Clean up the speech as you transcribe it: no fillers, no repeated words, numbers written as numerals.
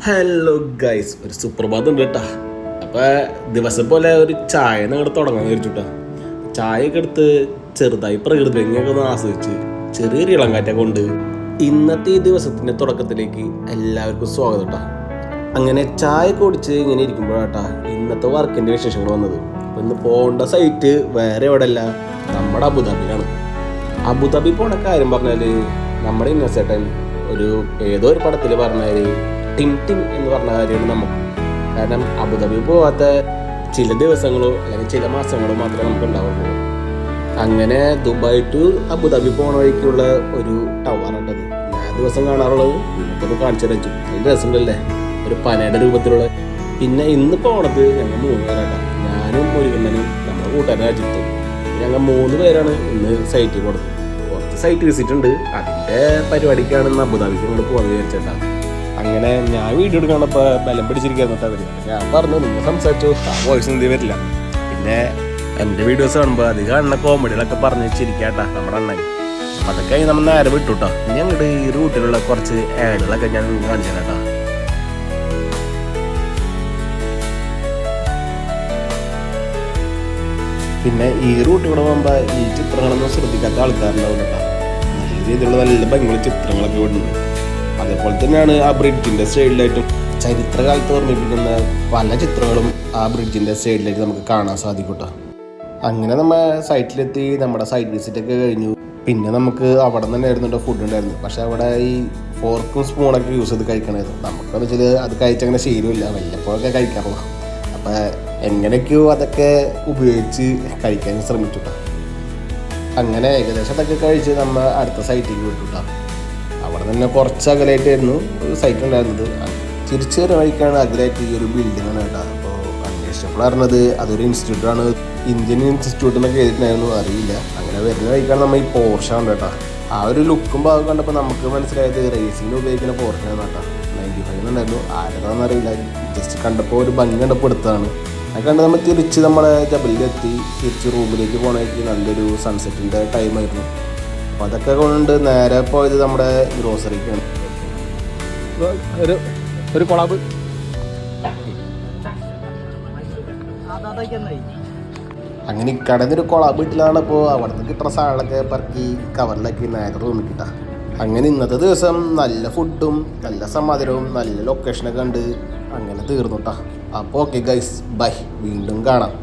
Hello guys, ഒരു സുപ്രഭാതം ഉണ്ട് കേട്ടാ. അപ്പോൾ ദിവസം പോലെ ഒരു ചായ അങ്ങോട്ട് തുടങ്ങാൻ വിചാരിച്ചുട്ടാ. ചായയൊക്കെ എടുത്ത് ചെറുതായി പ്രകൃതി ഭംഗിയൊക്കെ ഒന്ന് ആസ്വദിച്ച് ചെറിയൊരു ഇളങ്കാറ്റൊക്കെ കൊണ്ട് ഇന്നത്തെ ഈ ദിവസത്തിൻ്റെ തുടക്കത്തിലേക്ക് എല്ലാവർക്കും സ്വാഗതം കേട്ടാ. അങ്ങനെ ചായ കുടിച്ച് ഇങ്ങനെ ഇരിക്കുമ്പോഴാട്ടാ ഇന്നത്തെ വർക്കിൻ്റെ വിശേഷങ്ങൾ വന്നത്. അപ്പോൾ ഇന്ന് പോകേണ്ട സൈറ്റ് വേറെ എവിടെയല്ല, നമ്മുടെ അബുദാബിയിലാണ്. അബുദാബി പോണ കാര്യം പറഞ്ഞാൽ നമ്മുടെ ഇന്നസേട്ടൻ ഏതോ ഒരു പടത്തിൽ പറഞ്ഞാൽ ടിം ടിം എന്ന് പറഞ്ഞ കാര്യമാണ് നമുക്ക്. കാരണം അബുദാബി പോകാത്ത ചില ദിവസങ്ങളോ അല്ലെങ്കിൽ ചില മാസങ്ങളോ മാത്രമേ നമുക്ക് ഉണ്ടാവുള്ളൂ. അങ്ങനെ ദുബായ് ടു അബുദാബി പോണ വഴിക്കുള്ള ഒരു ടവറുണ്ടത് ഞാൻ ദിവസം കാണാറുള്ളത്. നമുക്കൊന്ന് കാണിച്ചു വെച്ചു, അതിൻ്റെ രസമുണ്ടല്ലേ, ഒരു പനയുടെ രൂപത്തിലുള്ള. പിന്നെ ഇന്ന് പോണത് ഞങ്ങൾ 3 പേരാട്ടാ. ഞാനും മുരുകണ്ണനും നമ്മുടെ കൂട്ടുകാരൻ അജിത്തും. ഞങ്ങൾ 3 പേരാണ് ഇന്ന് സൈറ്റിൽ കൊടുത്തത്. കുറച്ച് സൈറ്റ് വിസിറ്റ് ഉണ്ട്, അതിൻ്റെ പരിപാടിക്കാണ് ഇന്ന് അബുദാബിക്ക് ഇങ്ങോട്ട് പോകാൻ വിചാരിച്ചേട്ടാ. അങ്ങനെ ഞാൻ വീഡിയോ എടുക്കാണ്ടപ്പോൾ ബലം പിടിച്ചിരിക്കാന്നിട്ട് അവർ ഞാൻ പറഞ്ഞു, നിങ്ങൾ സംസാരിച്ചു, ആ വോയിസ് എന്തി വരില്ല. പിന്നെ എൻ്റെ വീഡിയോസ് കാണുമ്പോൾ അത് കാണുന്ന കോമഡികളൊക്കെ പറഞ്ഞ് ചിരിക്കാട്ടാ നമ്മുടെ അണ്ണൻ. അപ്പം അതൊക്കെ നമ്മൾ നേരെ വിട്ടുട്ടോ. ഇനി അങ്ങോട്ട് ഈ റൂട്ടിലുള്ള കുറച്ച് ആഡുകളൊക്കെ ഞാൻ കാണിച്ചു തരാട്ടാ. പിന്നെ ഈ റൂട്ടിൽ കൂടെ പോകുമ്പോൾ ഈ ചിത്രങ്ങളൊന്നും ശ്രദ്ധിക്കാത്ത ആൾക്കാരുണ്ടാവും കേട്ടോ. നല്ല രീതിയിലുള്ള നല്ല ഭംഗിയുള്ള ചിത്രങ്ങളൊക്കെ വിടുന്നുണ്ട്. അതേപോലെ തന്നെയാണ് ആ ബ്രിഡ്ജിൻ്റെ സൈഡിലായിട്ടും ചരിത്രകാലത്ത് ഓർമ്മിപ്പിക്കുന്ന പല ചിത്രങ്ങളും ആ ബ്രിഡ്ജിൻ്റെ സൈഡിലായിട്ട് നമുക്ക് കാണാൻ സാധിക്കും കേട്ടോ. അങ്ങനെ നമ്മൾ സൈറ്റിലെത്തി നമ്മുടെ സൈറ്റ് വിസിറ്റൊക്കെ കഴിഞ്ഞു. പിന്നെ നമുക്ക് അവിടെ തന്നെ ആയിരുന്നു ഫുഡ് ഉണ്ടായിരുന്നു. പക്ഷെ അവിടെ ഈ ഫോർക്കും സ്പൂണൊക്കെ യൂസ് ചെയ്ത് കഴിക്കണമായിരുന്നു. നമുക്കെന്ന് വെച്ചാൽ അത് കഴിച്ചങ്ങനെ ശീലമില്ല, വല്ലപ്പോഴൊക്കെ കഴിക്കാറുള്ളൂ. അപ്പം എങ്ങനെയൊക്കെയോ അതൊക്കെ ഉപയോഗിച്ച് കഴിക്കാൻ ശ്രമിച്ചു കേട്ടോ. അങ്ങനെ ഏകദേശം അതൊക്കെ കഴിച്ച് നമ്മൾ അടുത്ത സൈറ്റിലേക്ക് വിട്ടു കേട്ടോ. അവിടെ തന്നെ കുറച്ച് അകലായിട്ടായിരുന്നു ഒരു സൈറ്റ് ഉണ്ടായിരുന്നത്. തിരിച്ചു കയറി വഴിക്കാണ് അകലായിട്ട് ഈ ഒരു ബിൽഡിംഗ് ആണ് കേട്ടോ. അപ്പോൾ അന്വേഷിച്ചപ്പോൾ അറിഞ്ഞത് അതൊരു ഇൻസ്റ്റിറ്റ്യൂട്ടാണ്, ഇന്ത്യൻ ഇൻസ്റ്റിറ്റ്യൂട്ട് എന്നൊക്കെ എഴുതിയിട്ടുണ്ടായിരുന്നു, അറിയില്ല. അങ്ങനെ വരുന്ന വഴിക്കാണ് നമ്മൾ ഈ പോർഷ ഉണ്ട് കേട്ടോ. ആ ഒരു ലുക്കും ഭാഗം കണ്ടപ്പോൾ നമുക്ക് മനസ്സിലായത് റേസിങ്ങിന് ഉപയോഗിക്കുന്ന പോർഷനാണ് കേട്ടോ. 95 ഉണ്ടായിരുന്നു, ആരതാണെന്ന് അറിയില്ല. ജസ്റ്റ് കണ്ടപ്പോൾ ഒരു ഭംഗി കണ്ടപ്പോൾ എടുത്തതാണ്. അത് കണ്ട് നമ്മൾ തിരിച്ച് നമ്മളെ ജബലിലെത്തി തിരിച്ച് റൂമിലേക്ക് പോകണമെങ്കിൽ നല്ലൊരു സൺസെറ്റിൻ്റെ ടൈമായിരുന്നു. അപ്പോൾ അതൊക്കെ കൊണ്ട് നേരെ പോയത് നമ്മുടെ ഗ്രോസറിക്കാണ്. ഒരു കൊളാബ് അങ്ങനെ ഇക്കടന്നൊരു കൊളാബ് വീട്ടിലാണ്. അപ്പോൾ അവിടെ നിന്ന് കിട്ടുന്ന സാധനങ്ങളൊക്കെ പറക്കി കവറിലാക്കി നേരെ റൂമിൽ കിട്ടാം. അങ്ങനെ ഇന്നത്തെ ദിവസം നല്ല ഫുഡും നല്ല സമാധാനവും നല്ല ലൊക്കേഷനൊക്കെ കണ്ട് അങ്ങനെ തീർന്നു കേട്ടോ. അപ്പോൾ ഓക്കെ ഗൈസ്, ബൈ, വീണ്ടും കാണാം.